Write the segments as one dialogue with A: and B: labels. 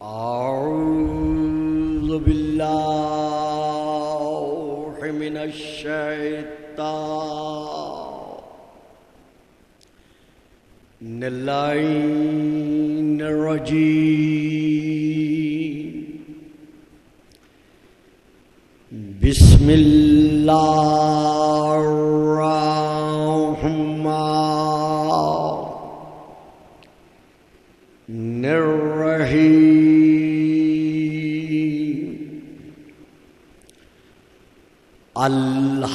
A: اعوذ باللہ من الشیطان اللعین الرجیم بسم اللہ الرحمن الرحیم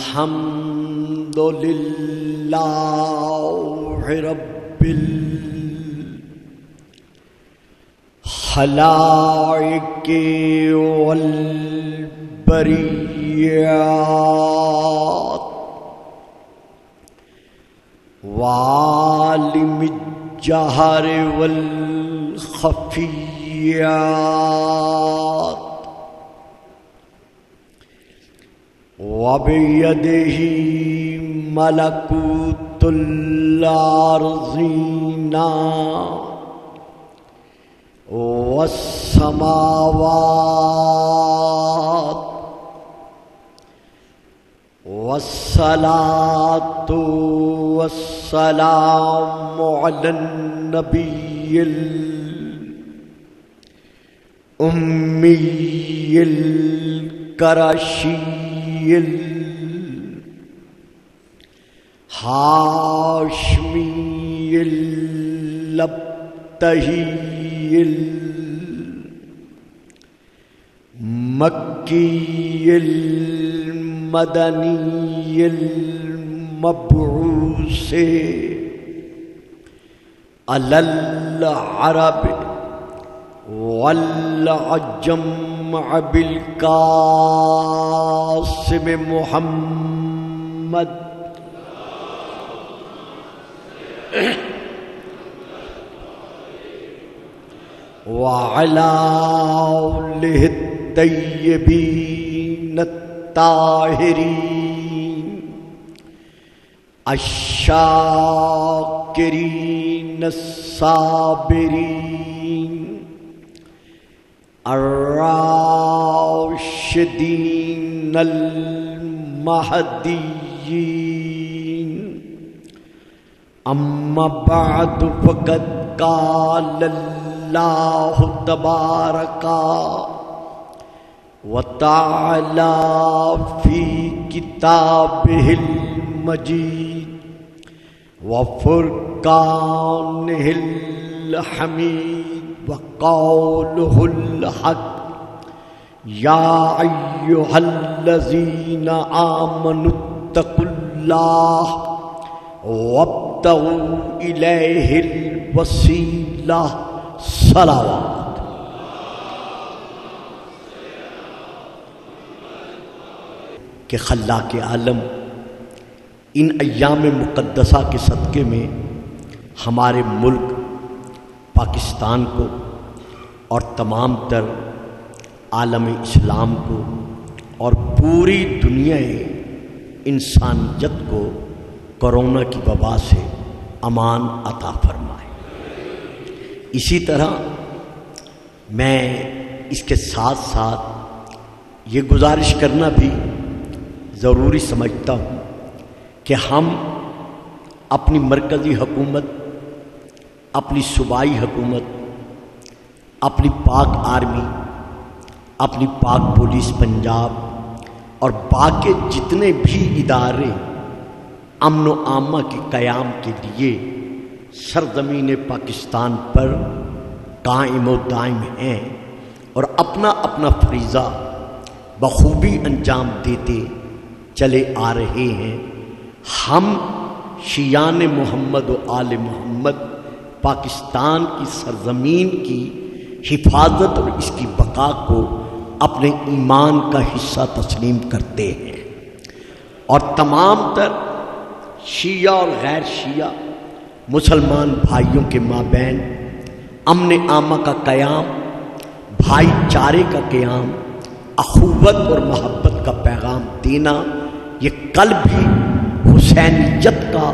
A: الحمد للہ رب الخلائق والبریات وعالم الجہر والخفیات وبیدہ ملکوت الارضین والسماوات والصلاة والسلام علی النبی الأمی القرشی الہاشمی اللبتہی المکی المدنی المبعوث علی العرب والعجم بالقاسم محمد وعلى آلہ الطیبین الطاہرین الشاکرین الصابرین الراشدین المہدیین اما بعد فقد قال اللہ تبارک وتعالی فی کتابہ المجید وفرقانہ الحمید وقولہ الحق یا ایہا الذین آمنوا اتقوا اللہ وابتغوا الیہ الوسیلہ صلوات۔ کہ خلاق عالم ان ایام مقدسہ کے صدقے میں ہمارے ملک پاکستان کو اور تمام تر عالم اسلام کو اور پوری دنیا انسانیت کو کرونا کی وبا سے امان عطا فرمائے۔ اسی طرح میں اس کے ساتھ ساتھ یہ گزارش کرنا بھی ضروری سمجھتا ہوں کہ ہم اپنی مرکزی حکومت، اپنی صوبائی حکومت، اپنی پاک آرمی، اپنی پاک پولیس پنجاب اور باقی جتنے بھی ادارے امن و امہ کے قیام کے لیے سرزمین پاکستان پر قائم و دائم ہیں اور اپنا اپنا فریضہ بخوبی انجام دیتے چلے آ رہے ہیں، ہم شیعان محمد و آل محمد پاکستان کی سرزمین کی حفاظت اور اس کی بقا کو اپنے ایمان کا حصہ تسلیم کرتے ہیں، اور تمام تر شیعہ اور غیر شیعہ مسلمان بھائیوں کے مابین امن عامہ کا قیام، بھائی چارے کا قیام، اخوت اور محبت کا پیغام دینا، یہ کل بھی حسینیت کا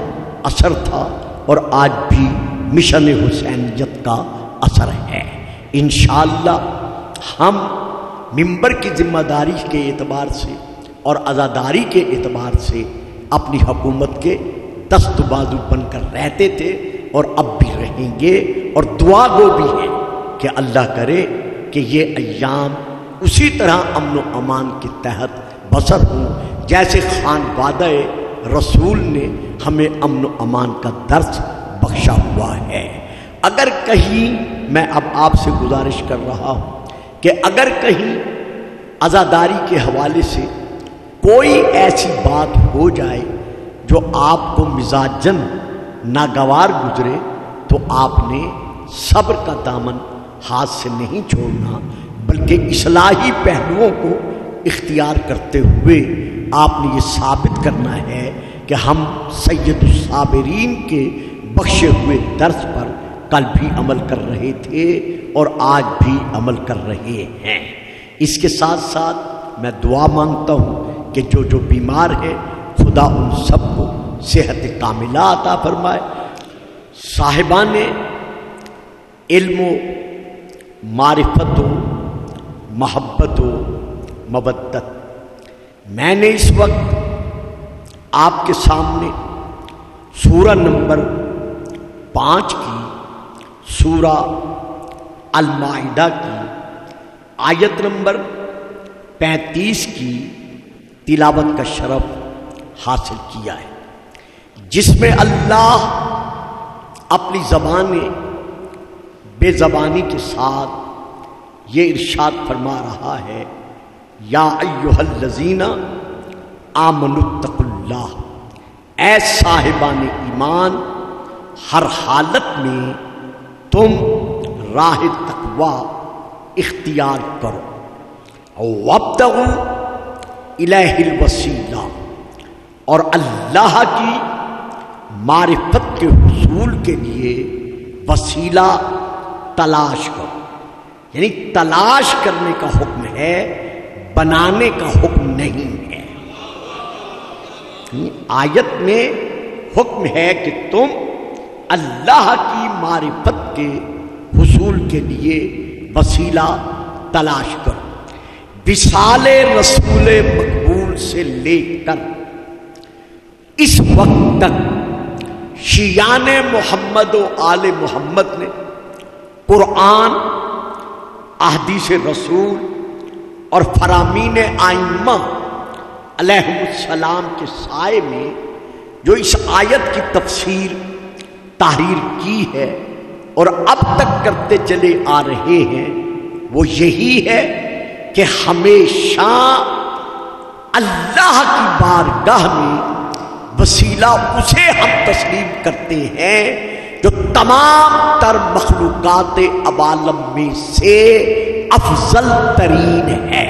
A: اثر تھا اور آج بھی مشن حسینیت کا اثر ہے۔ انشاءاللہ ہم منبر کی ذمہ داری کے اعتبار سے اور عزاداری کے اعتبار سے اپنی حکومت کے دست بازو بن کر رہتے تھے اور اب بھی رہیں گے، اور دعا گو بھی ہے کہ اللہ کرے کہ یہ ایام اسی طرح امن و امان کے تحت بسر ہوں جیسے خانوادہ رسول نے ہمیں امن و امان کا درس بخشا ہوا ہے۔ اگر کہیں میں اب آپ سے گزارش کر رہا ہوں کہ اگر کہیں عزاداری کے حوالے سے کوئی ایسی بات ہو جائے جو آپ کو مزاجن ناگوار گزرے تو آپ نے صبر کا دامن ہاتھ سے نہیں چھوڑنا، بلکہ اصلاحی پہلوؤں کو اختیار کرتے ہوئے آپ نے یہ ثابت کرنا ہے کہ ہم سید الصابرین کے بخشے ہوئے درس پر کل بھی عمل کر رہے تھے اور آج بھی عمل کر رہے ہیں۔ اس کے ساتھ ساتھ میں دعا مانگتا ہوں کہ جو بیمار ہے خدا ان سب کو صحت کاملہ عطا فرمائے۔ صاحبان علم و معرفت و محبت و مودت، میں نے اس وقت آپ کے سامنے سورہ نمبر 5 کی سورہ المائدہ کی آیت نمبر 35 کی تلاوت کا شرف حاصل کیا ہے، جس میں اللہ اپنی زبان بے زبانی کے ساتھ یہ ارشاد فرما رہا ہے، یا ایھا الذین آمنوا اتقوا اللہ، اے صاحبان ایمان ہر حالت میں تم راہ تقوی اختیار کرو، وابتغوا الیہ الوسیلہ، اور اللہ کی معرفت کے حصول کے لیے وسیلہ تلاش کرو۔ یعنی تلاش کرنے کا حکم ہے، بنانے کا حکم نہیں ہے۔ آیت میں حکم ہے کہ تم اللہ کی معرفت کے حصول کے لیے وسیلہ تلاش کرو۔ وصال رسول مقبول سے لے کر اس وقت تک شیعان محمد و آل محمد نے قرآن، احادیث رسول اور فرامین ائمہ علیہم السلام کے سائے میں جو اس آیت کی تفسیر تحریر کی ہے اور اب تک کرتے چلے آ رہے ہیں، وہ یہی ہے کہ ہمیشہ اللہ کی بارگاہ میں وسیلہ اسے ہم تسلیم کرتے ہیں جو تمام تر مخلوقات عوالم میں سے افضل ترین ہے۔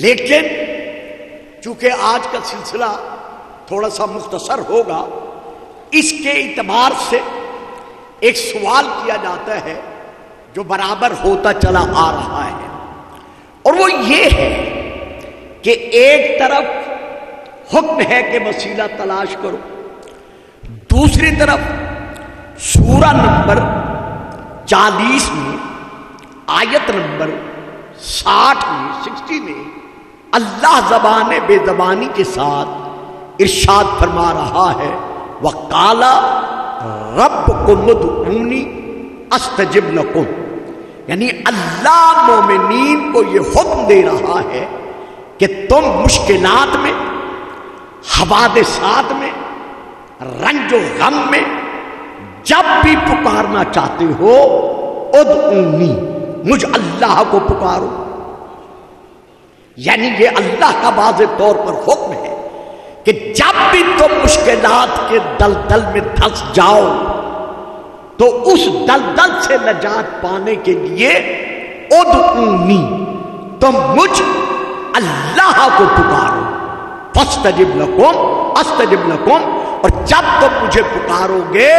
A: لیکن چونکہ آج کا سلسلہ تھوڑا سا مختصر ہوگا، اس کے اعتبار سے ایک سوال کیا جاتا ہے جو برابر ہوتا چلا آ رہا ہے، اور وہ یہ ہے کہ ایک طرف حکم ہے کہ وسیلہ تلاش کرو، دوسری طرف سورہ نمبر 40 میں آیت نمبر 60 میں اللہ زبان بے زبانی کے ساتھ ارشاد فرما رہا ہے، وَقَالَ رَبُّكُمُ ادْعُونِي أَسْتَجِبْ لَكُمْ، یعنی اللہ مومنین کو یہ حکم دے رہا ہے کہ تم مشکلات میں، حوادثات میں، رنج و غم میں جب بھی پکارنا چاہتے ہو، ادعونی، مجھ اللہ کو پکارو۔ یعنی یہ اللہ کا واضح طور پر حکم ہے کہ جب بھی تم مشکلات کے دلدل میں دھنس جاؤ تو اس دلدل سے نجات پانے کے لیے ادعونی، تم مجھ اللہ کو پکارو، فاستجب لکم استجب لکم، اور جب تم مجھے پکارو گے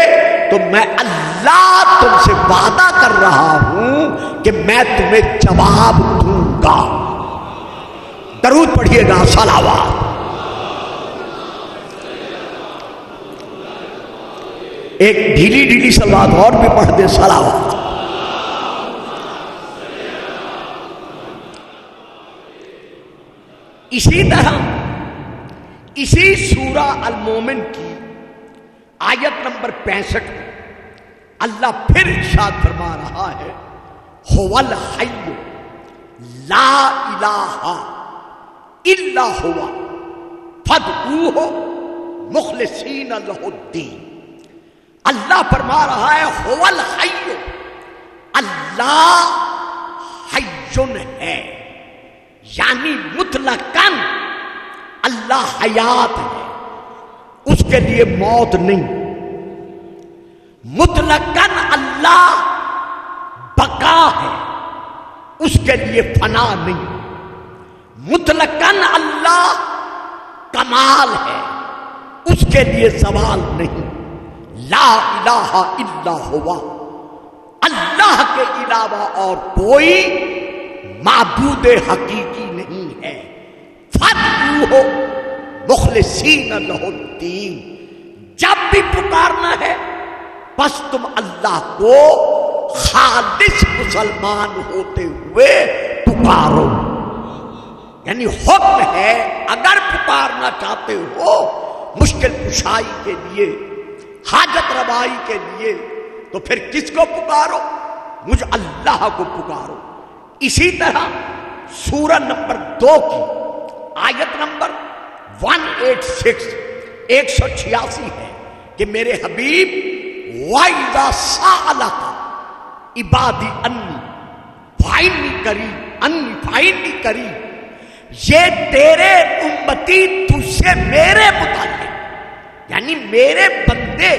A: تو میں اللہ تم سے وعدہ کر رہا ہوں کہ میں تمہیں جواب دوں گا۔ درود پڑھیے گا، صلوات۔ ایک ڈھیلی ڈھیلی صلوات اور بھی پڑھ دے، صلوات۔ اسی طرح اسی سورہ المومن کی آیت نمبر 65 میں اللہ پھر ارشاد فرما رہا ہے، هو الحی لا الہ الا هو فادعوہ مخلصین لہ الدین۔ اللہ فرما رہا ہے هو الحی، اللہ حی ہے، یعنی مطلقاً اللہ حیات ہے، اس کے لیے موت نہیں۔ مطلقاً اللہ بقا ہے، اس کے لیے فنا نہیں۔ مطلقاً اللہ کمال ہے، اس کے لیے زوال نہیں۔ لا الہ الا ہوا، اللہ کے علاوہ اور کوئی معبود حقیقی نہیں ہے۔ فادعوہ مخلصین لہ الدین، جب بھی پکارنا ہے بس تم اللہ کو خالص مسلمان ہوتے ہوئے پکارو۔ یعنی حکم ہے اگر پکارنا چاہتے ہو مشکل کشائی کے لیے، حاجت روائی کے لیے، تو پھر کس کو پکارو؟ مجھ اللہ کو پکارو۔ اسی طرح سورہ نمبر 2 کی آیت نمبر 186 186 ہے کہ میرے حبیب وَإِذَا سَأَلَكَ عِبَادِي أَنِّي فَإِنِّي قَرِيبٌ أَنِّي فَإِنِّي قَرِيبٌ، یہ تیرے امتی تجھ سے میرے متعلق، یعنی میرے بندے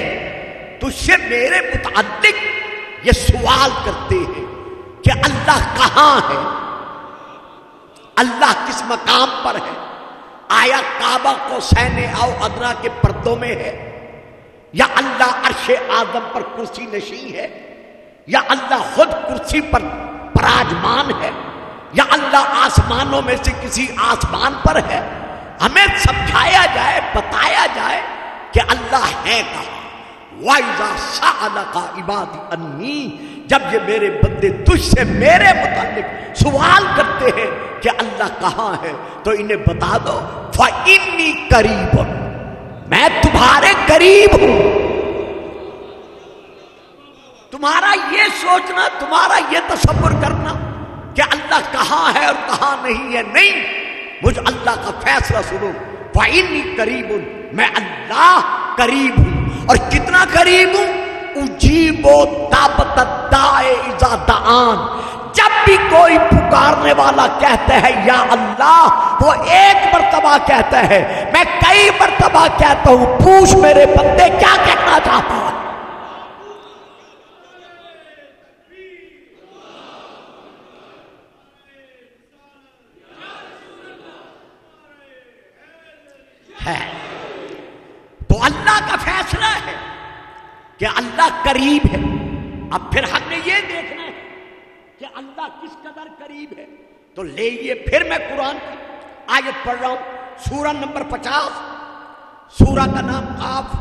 A: تجھ سے میرے متعلق یہ سوال کرتے ہیں کہ اللہ کہاں ہے، اللہ کس مقام پر ہے، آیا کعبہ قوسین او ادنیٰ کے پردوں میں ہے، یا اللہ عرش اعظم پر کرسی نشین ہے، یا اللہ خود کرسی پر پراجمان ہے، یا اللہ آسمانوں میں سے کسی آسمان پر ہے۔ ہمیں سمجھایا جائے، بتایا جائے کہ اللہ ہے کہاں۔ وَإِذَا سَأَلَكَ عِبَادِي أَنِّي، جب یہ میرے بندے تجھ سے میرے متعلق سوال کرتے ہیں کہ اللہ کہاں ہے، تو انہیں بتا دو فَإِنِّي قَرِيبٌ، میں تمہارے قریب ہوں۔ تمہارا یہ سوچنا، تمہارا یہ تصور کرنا کہ اللہ کہاں ہے اور کہاں نہیں ہے، نہیں، مجھ اللہ کا فیصلہ سنو۔ فَإِنِّي قَرِيبٌ، میں اللہ قریب ہوں، اور کتنا قریب ہوں؟ اجیب دعوت الداعِ اذا دعان، جب بھی کوئی پکارنے والا کہتا ہے یا اللہ، وہ ایک مرتبہ کہتا ہے، میں کئی مرتبہ کہتا ہوں، پوچھ میرے بندے کیا کہنا چاہتا ہے۔ تو اللہ کا فیصلہ ہے کہ اللہ قریب ہے۔ اب پھر ہم نے یہ دیکھنا ہے کہ اللہ کس قدر قریب ہے، تو لئیے پھر میں قرآن کی آیت پڑھ رہا ہوں، سورہ نمبر 50، سورہ کا نام قاف،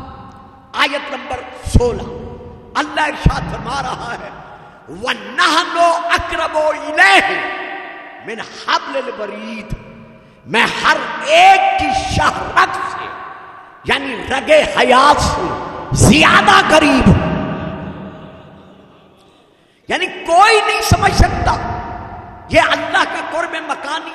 A: آیت نمبر 16۔ اللہ ارشاد فرما رہا ہے وَنَحْنُ أَقْرَبُ إِلَيْهِ مِنْ حَبْلِ الْوَرِيدِ، میں ہر ایک کی شہرت سے، یعنی رگ حیات سے زیادہ قریب ہوں۔ یعنی کوئی نہیں سمجھ سکتا، یہ اللہ کا قرب مکانی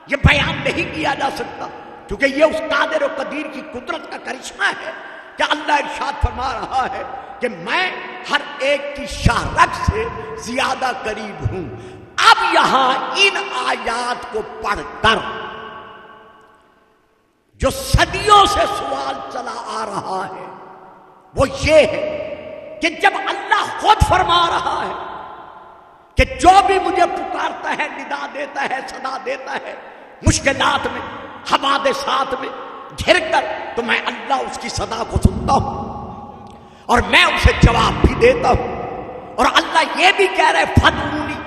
A: یہ بیان نہیں کیا جا سکتا، کیونکہ یہ اس قادر و قدیر کی قدرت کا کرشمہ ہے کہ اللہ ارشاد فرما رہا ہے کہ میں ہر ایک کی شہرت سے زیادہ قریب ہوں۔ اب یہاں ان آیات کو پڑھ کر جو صدیوں سے سوال چلا آ رہا ہے وہ یہ ہے کہ جب اللہ خود فرما رہا ہے کہ جو بھی مجھے پکارتا ہے، ندا دیتا ہے، صدا دیتا ہے، مشکلات میں، حوادثات میں گھر کر، تو میں اللہ اس کی صدا کو سنتا ہوں اور میں اسے جواب بھی دیتا ہوں۔ اور اللہ یہ بھی کہہ رہے فَادْعُونِی،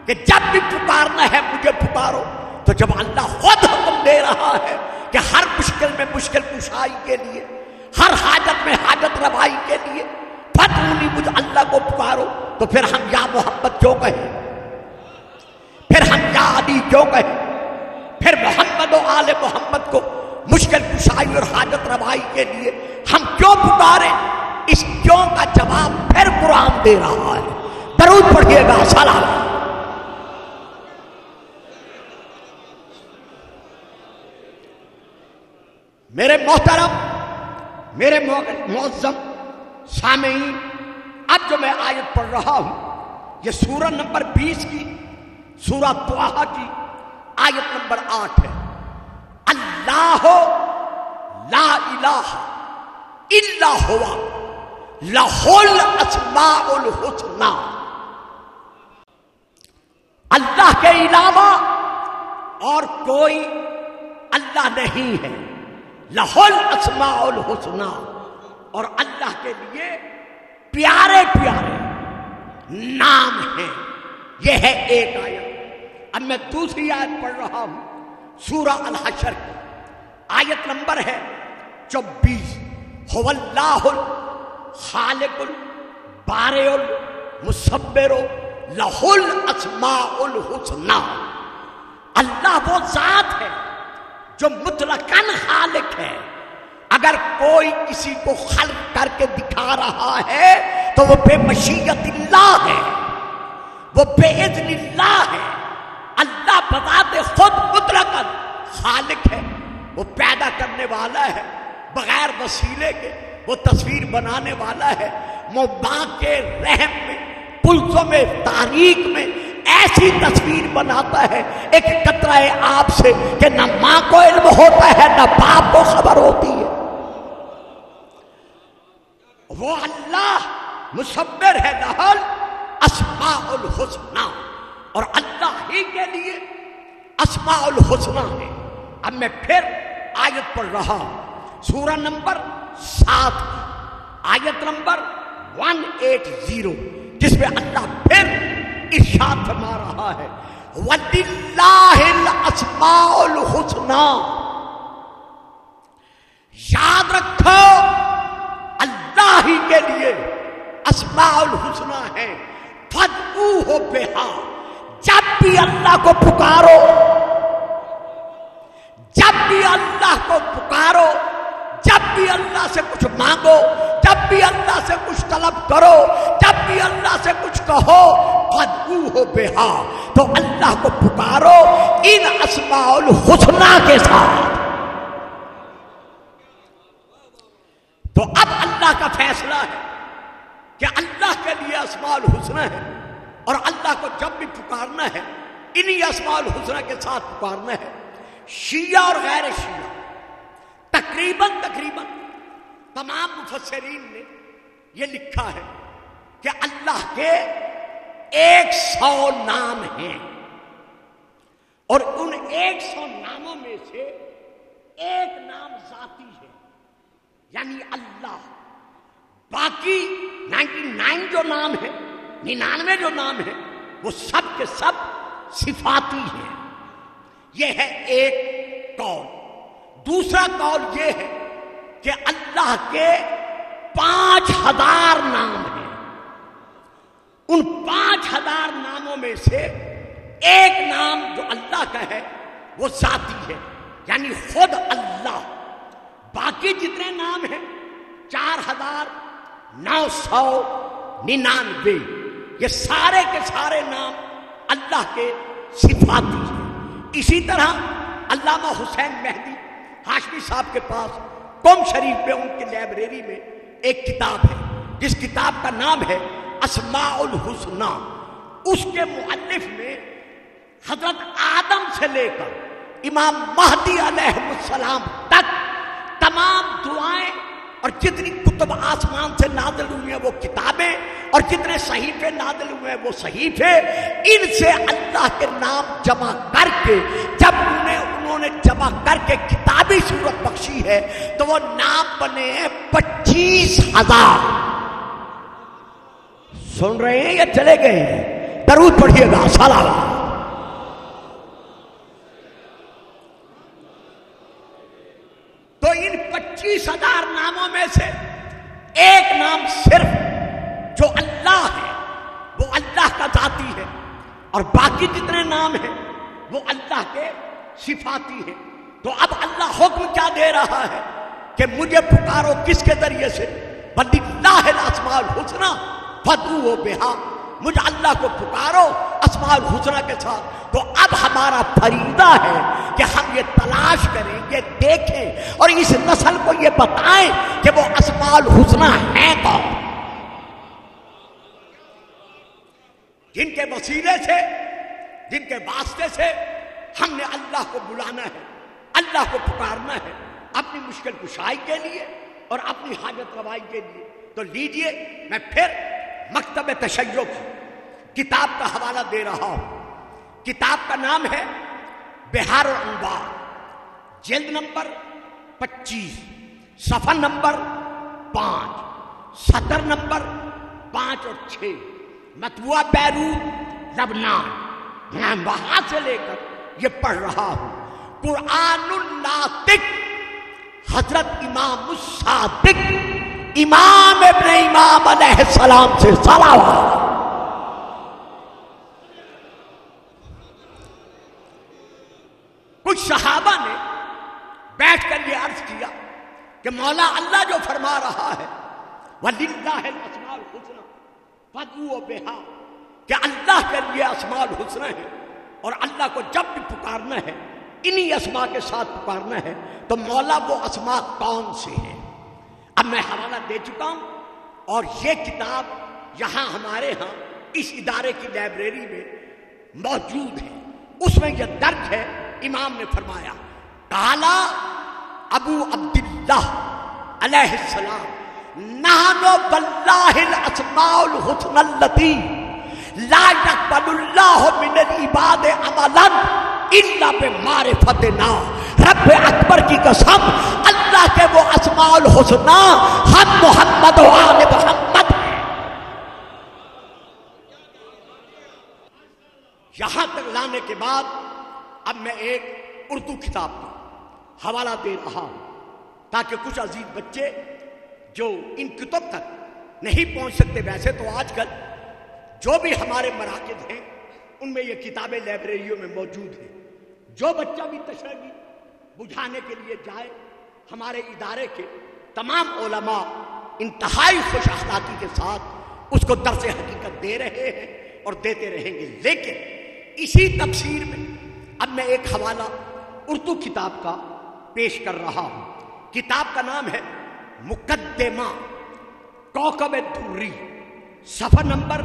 A: کہ جب بھی پکارنا ہے مجھے پکارو۔ تو جب اللہ خود حکم دے رہا ہے کہ ہر مشکل میں مشکل کشائی کے لیے، ہر حاجت میں حاجت روائی کے لیے فادعونی، مجھ اللہ کو پکارو، تو پھر ہم یا محمد کیوں کہیں، پھر ہم یا علی کیوں کہیں، پھر محمد و آل محمد کو مشکل کشائی اور حاجت روائی کے لیے ہم کیوں پکاریں؟ اس کیوں کا جواب پھر قرآن دے رہا ہے۔ درود پڑھیے گا، سلام۔ میرے محترم، میرے معظم سامعین، اب جو میں آیت پڑھ رہا ہوں یہ سورہ نمبر 20 کی، سورہ طٰہٰ کی آیت نمبر 8 ہے۔ اللہ لا الہ الا ہوا لہ الاسماء الحسنی، اللہ کے علاوہ اور کوئی اللہ نہیں ہے، لہ الاسماء الحسنی، اور اللہ کے لیے پیارے پیارے نام ہیں۔ یہ ہے ایک آیت۔ اب میں دوسری آیت پڑھ رہا ہوں، سورہ الحشر کی آیت نمبر ہے 24۔ هو اللہ الخالق البارئ المصور لہ الاسماء الحسنی، اللہ وہ ذات ہے جو مطلقاً خالق ہے۔ اگر کوئی کسی کو خلق کر کے دکھا رہا ہے تو وہ بے مشیت اللہ ہے، وہ بے اذن اللہ ہے۔ اللہ بذات خود مطلقاً خالق ہے، وہ پیدا کرنے والا ہے بغیر وسیلے کے، وہ تصویر بنانے والا ہے۔ وہ ماں کے رحم میں، پلسوں میں، تاریخ میں ایسی تصویر بناتا ہے ایک قطرہ آب سے کہ نہ ماں کو علم ہوتا ہے نہ باپ کو خبر ہوتی ہے۔ وہ اللہ مصور ہے، لہ الاسماء الحسنی، اور اللہ ہی کے لیے اسماء الحسنی ہے۔ اب میں پھر آیت پڑھ رہا ہوں، سورہ نمبر 7 آیت نمبر 180، جس میں اللہ پھر ارشاد فرما رہا ہے وَلِلَّهِ الْأَسْمَاءُ الْحُسْنَى، یاد رکھو اللہ ہی کے لیے اسماء الحسنى ہے، فَادْعُوهُ بِهَا، جب بھی اللہ کو پکارو، جب بھی اللہ کو پکارو، جب بھی اللہ سے کچھ مانگو، جب بھی اللہ سے کچھ طلب کرو، جب بھی اللہ سے کچھ کہو، فَادْعُوهُ بِهَا، تو اللہ کو پکارو ان اسماء الحسنى کے ساتھ۔ تو اب اللہ کا فیصلہ ہے کہ اللہ کے لیے اسماء الحسنى ہے، اور اللہ کو جب بھی پکارنا ہے انہی اسماء الحسنى کے ساتھ پکارنا ہے۔ شیعہ اور غیر شیعہ تقریباً تمام مفسرین نے یہ لکھا ہے کہ اللہ کے 100 نام ہیں، اور ان 100 ناموں میں سے ایک نام ذاتی ہے، یعنی اللہ۔ باقی 99 جو نام ہے، 99 جو نام ہے، وہ سب کے سب صفاتی ہیں۔ یہ ہے ایک قول۔ دوسرا قول یہ ہے کہ اللہ کے 5000 نام ہیں، ان 5000 ناموں میں سے ایک نام جو اللہ کا ہے وہ ذاتی ہے، یعنی خود اللہ۔ باقی جتنے نام ہیں 4999، یہ سارے کے سارے نام اللہ کے صفاتی ہیں۔ اسی طرح علامہ حسین مہدی ہاشمی صاحب کے پاس قم شریف میں ان کی لائبریری میں ایک کتاب ہے جس کتاب کا نام ہے اسماء الحسنى۔ اس کے مؤلف نے حضرت آدم سے لے کر امام مہدی علیہ السلام تک تمام دعائیں اور جتنی کتب آسمان سے نازل ہوئی ہیں وہ کتابیں، اور جتنے صحیفے نازل ہوئے ہیں وہ صحیفے، ان سے اللہ کے نام جمع کر کے جب انہوں نے جمع کر کے کتابی صورت بخشی ہے تو وہ نام بنے ہیں 25,000۔ سن رہے ہیں یا چلے گئے ہیں؟ درود پڑھیے گا، سلام۔ تو ان 25,000 ناموں میں سے ایک نام صرف جو اللہ ہے وہ اللہ کا ذاتی ہے، اور باقی جتنے نام ہیں وہ اللہ کے صفاتی ہیں۔ تو اب اللہ حکم کیا دے رہا ہے کہ مجھے پکارو کس کے ذریعے سے؟ وَلِلَّهِ الْأَسْمَاءُ الْحُسْنَى فَادْعُوهُ بِهَا، مجھے اللہ کو پکارو اسماء الحسنہ کے ساتھ۔ تو اب ہمارا فریضہ ہے کہ ہم یہ تلاش کریں، یہ دیکھیں اور اس نسل کو یہ بتائیں کہ وہ اسماء الحسنہ ہیں کون، جن کے وسیلے سے، جن کے واسطے سے ہم نے اللہ کو بلانا ہے، اللہ کو پکارنا ہے اپنی مشکل کشائی کے لیے اور اپنی حاجت روائی کے لیے۔ تو لیجئے میں پھر مکتب تشیع کی کتاب کا حوالہ دے رہا ہوں۔ کتاب کا نام ہے بہار الانوار، جلد نمبر 25، صفحہ نمبر 5، سطر نمبر 5 اور 6، مطبوعہ بیروت لبنان۔ میں وہاں سے لے کر یہ پڑھ رہا ہوں۔ قرآن الناطق حضرت امام الصادق امام ابن امام علیہ السلام سے صلوات۔ کچھ صحابہ نے بیٹھ کر یہ عرض کیا کہ مولا اللہ جو فرما رہا ہے وَلِلَّهِ الْأَسْمَاءُ الْحُسْنَى فَادْعُوهُ بِهَا، کہ اللہ کے لیے اسماء الحسنہ ہے اور اللہ کو جب بھی پکارنا ہے انہی اسماء کے ساتھ پکارنا ہے۔ تو مولا وہ اسماء کون سے ہیں؟ اب میں حوالہ دے چکا ہوں اور یہ کتاب یہاں ہمارے ہاں اس ادارے کی لائبریری میں موجود ہے۔ اس میں یہ درج ہے، امام نے فرمایا قال ابو عبداللہ علیہ السلام نحن واللہ الاسماء الحسنى التي لا يقبل الله من العباد عملا الا بمعرفتنا۔ رب اکبر کی قسم، اللہ کے وہ اسماء الحسنى ہم محمد و آل محمد ہیں۔ یہاں تک لانے کے بعد اب میں ایک اردو کتاب کا حوالہ دے رہا ہوں تاکہ کچھ عزیز بچے جو ان کتب تک نہیں پہنچ سکتے، ویسے تو آج کل جو بھی ہمارے مراکز ہیں ان میں یہ کتابیں لائبریریوں میں موجود ہیں۔ جو بچہ بھی تشنگی بجھانے کے لیے جائے، ہمارے ادارے کے تمام علماء انتہائی خوش اخلاقی کے ساتھ اس کو درس حقیقت دے رہے ہیں اور دیتے رہیں گے۔ لیکن اسی تفسیر میں اب میں ایک حوالہ اردو کتاب کا پیش کر رہا ہوں۔ کتاب کا نام ہے مقدمہ کوكب الدری، صفحہ نمبر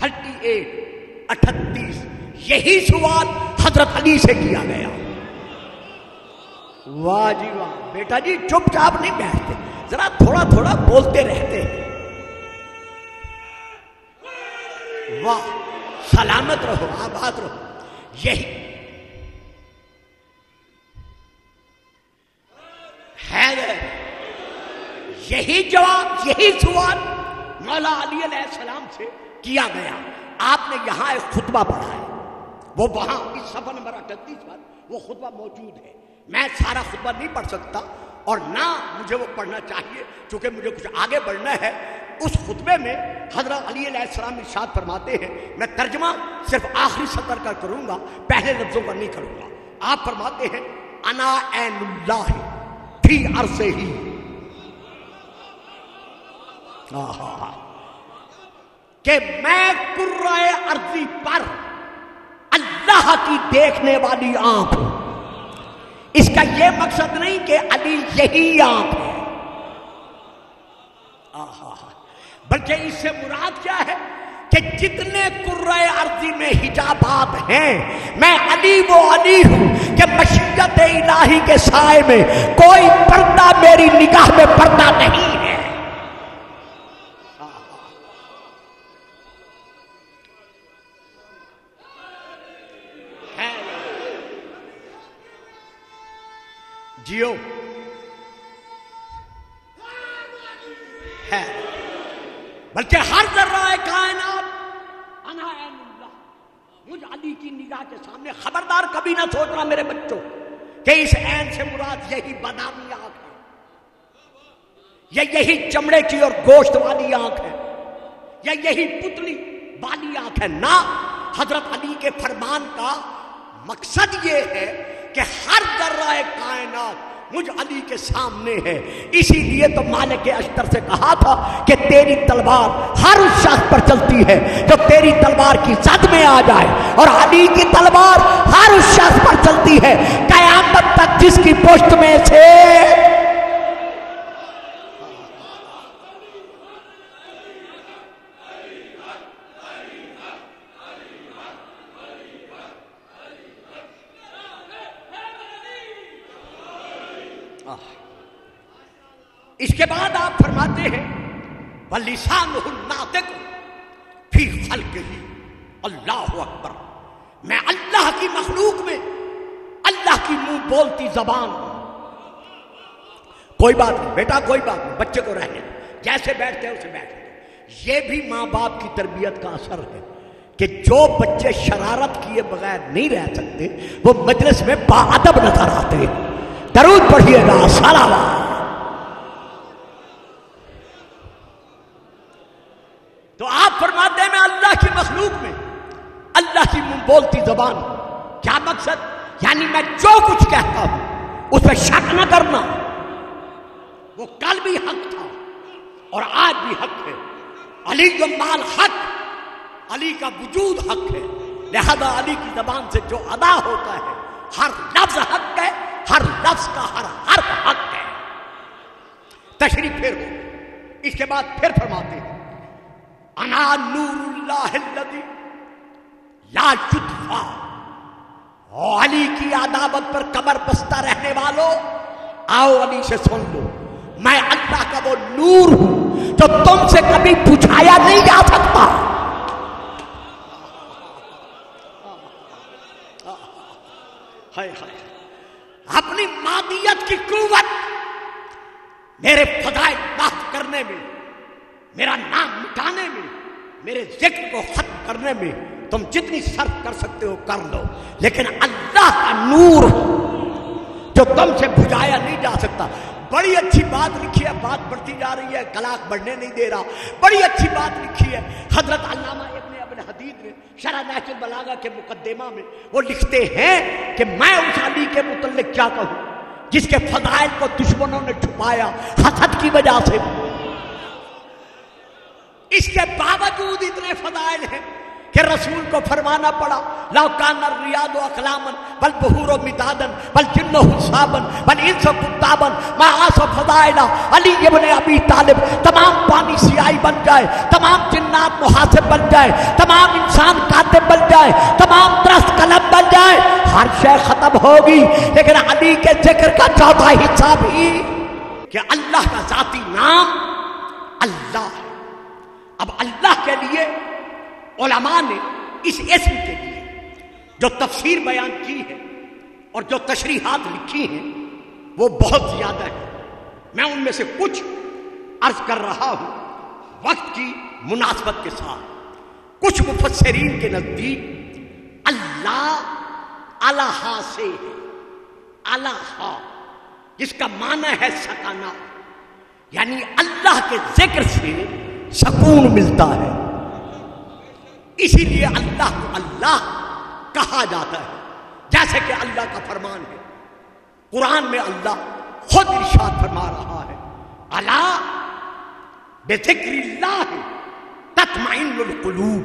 A: 38 یہی سوال حضرت علی سے کیا گیا۔ واہ جی واہ، بیٹا جی چپ چاپ نہیں بیٹھتے، ذرا تھوڑا تھوڑا بولتے رہتے ہیں۔ واہ، سلامت رہو، آباد رہو۔ یہی ہے، یہی جواب، یہی سوال مولا علی علیہ السلام سے کیا گیا۔ آپ نے یہاں ایک خطبہ پڑھا ہے، وہ وہاں اس صفحہ نمبر 38 پر وہ خطبہ موجود ہے۔ میں سارا خطبہ نہیں پڑھ سکتا اور نہ مجھے وہ پڑھنا چاہیے چونکہ مجھے کچھ آگے بڑھنا ہے۔ اس خطبے میں حضرت علی علیہ السلام ارشاد فرماتے ہیں، میں ترجمہ صرف آخری سطر کا کروں گا، پہلے لفظوں کا نہیں کروں گا۔ آپ فرماتے ہیں انا عین اللہ فی عرصہ ہی، کہ میں کرۂ ارضی پر اللہ کی دیکھنے والی آنکھ ہوں۔ اس کا یہ مقصد نہیں کہ علی یہی آنکھ ہے، بلکہ اس سے مراد کیا ہے کہ جتنے کرۂ ارضی میں حجابات ہیں، میں علی وہ علی ہوں کہ مشیت الہی کے سائے میں کوئی پردہ میری نگاہ میں پردہ نہیں ہے۔ جیو ہے، بلکہ ہر ذرہ کائنات انا عین اللہ، مجھ علی کی نگاہ کے سامنے۔ خبردار کبھی نہ سوچنا میرے بچوں کہ اس عین سے مراد یہی بادامی آنکھ ہے یا یہی چمڑے کی اور گوشت والی آنکھ ہے یا یہی پتلی بالی آنکھ ہے؟ نہ، حضرت علی کے فرمان کا مقصد یہ ہے کہ ہر ذرہ کائنات مجھ علی کے سامنے ہے. اسی لیے تو مالک اشتر سے کہا تھا کہ تیری تلوار ہر اس شخص پر چلتی ہے جو تیری تلوار کی زد میں آ جائے، اور علی کی تلوار ہر اس شخص پر چلتی ہے قیامت تک جس کی پشت میں سے اس کے بعد آپ فرماتے ہیں وَلِسَانُهُ النَّاطِقُ فِي خَلْقِهِ اللہ اکبر. میں اللہ کی مخلوق میں اللہ کی منہ بولتی زبان ہوں. کوئی بات نہیں بیٹا، کوئی بات نہیں، بچے کو رہنے جیسے بیٹھتے ہیں اسے بیٹھتے. یہ بھی ماں باپ کی تربیت کا اثر ہے کہ جو بچے شرارت کیے بغیر نہیں رہ سکتے وہ مجلس میں باادب نظر آتے. درود پڑھیے گا. صلوات. تو آپ فرماتے ہیں میں اللہ کی مخلوق میں اللہ کی منہ بولتی زبان. کیا مقصد؟ یعنی میں جو کچھ کہتا ہوں اس پہ شک نہ کرنا. وہ کل بھی حق تھا اور آج بھی حق ہے. علی جو مال حق، علی کا وجود حق ہے. لہذا علی کی زبان سے جو ادا ہوتا ہے ہر لفظ حق ہے، ہر لفظ کا ہر حرف حق ہے. تشریف پھر ہو. اس کے بعد پھر فرماتے ہیں انا نور اللہ الذی لا یطفا. علی کی عداوت پر کمر بستہ رہنے والوں آؤ علی سے سن لو، میں اللہ کا وہ نور ہوں جو تم سے کبھی بجھایا نہیں جا سکتا. اپنی مادیت کی قوت میرے فضائل بحث کرنے میں، میرا نام مٹانے میں، میرے ذکر کو ختم کرنے میں تم جتنی صرف کر سکتے ہو کر لو، لیکن اللہ کا نور جو تم سے بجھایا نہیں جا سکتا. بڑی اچھی بات لکھی ہے، بات بڑھتی جا رہی ہے، کلاک بڑھنے نہیں دے رہا. بڑی اچھی بات لکھی ہے حضرت علامہ ابن حدید نے شرح نہج البلاغہ کے مقدمہ میں. وہ لکھتے ہیں کہ میں اس علی کے متعلق کیا کہوں جس کے فضائل کو دشمنوں نے چھپایا حسد کی وجہ سے. اس کے باوجود اتنے فضائل ہیں کہ رسول کو فرمانا پڑا لو کان الریاض اقلاما بل بحور مدادا بل جن حسابا بل انس کتابا ما آس فضائل علی ابن ابی طالب. تمام پانی سیاہی بن جائے، تمام جنات محاسب بن جائے، تمام انسان کاتب بن جائے، تمام درخت قلم بن جائے، ہر شے ختم ہوگی لیکن علی کے ذکر کا چوتھا حصہ بھی کہ اللہ کا ذاتی نام اللہ. اب اللہ کے لیے علماء نے اس اسم کے لیے جو تفسیر بیان کی ہے اور جو تشریحات لکھی ہیں وہ بہت زیادہ ہیں. میں ان میں سے کچھ عرض کر رہا ہوں وقت کی مناسبت کے ساتھ. کچھ مفسرین کے نزدیک اللہ الہا سے ہے. الہا جس کا معنی ہے سکانہ، یعنی اللہ کے ذکر سے سکون ملتا ہے. اسی لیے اللہ کو اللہ کہا جاتا ہے. جیسے کہ اللہ کا فرمان ہے قرآن میں اللہ خود ارشاد فرما رہا ہے الا بذکر اللہ تطمئن القلوب.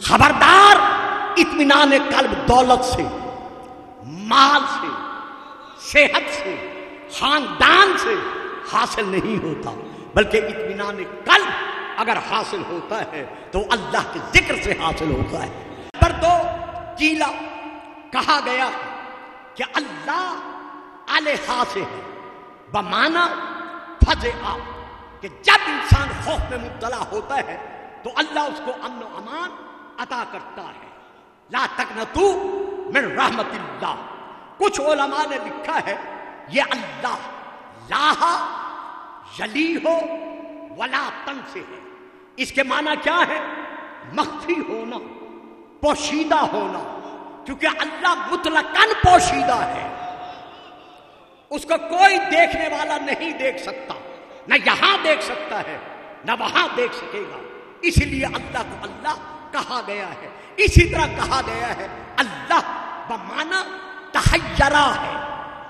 A: خبردار، اطمینان قلب دولت سے، مال سے، صحت سے، خاندان سے حاصل نہیں ہوتا، بلکہ اطمینان قلب اگر حاصل ہوتا ہے تو اللہ کے ذکر سے حاصل ہوتا ہے. نمبر 2 کیلا کہا گیا کہ اللہ الہا سے ہے بمعنی فزع، کہ جب انسان خوف میں مبتلا ہوتا ہے تو اللہ اس کو امن و امان عطا کرتا ہے. لا تقنطوا من رحمت اللہ. کچھ علماء نے لکھا ہے یہ اللہ لا یلی ہو ولا تن سے ہے. اس کے معنی کیا ہے؟ مخفی ہونا، پوشیدہ ہونا، کیونکہ اللہ مطلقاً پوشیدہ ہے. اس کو کوئی دیکھنے والا نہیں دیکھ سکتا، نہ یہاں دیکھ سکتا ہے نہ وہاں دیکھ سکے گا. اس لیے اللہ کو اللہ کہا گیا ہے۔ اسی طرح کہا گیا ہے اللہ بمعنی تحیرہ ہے،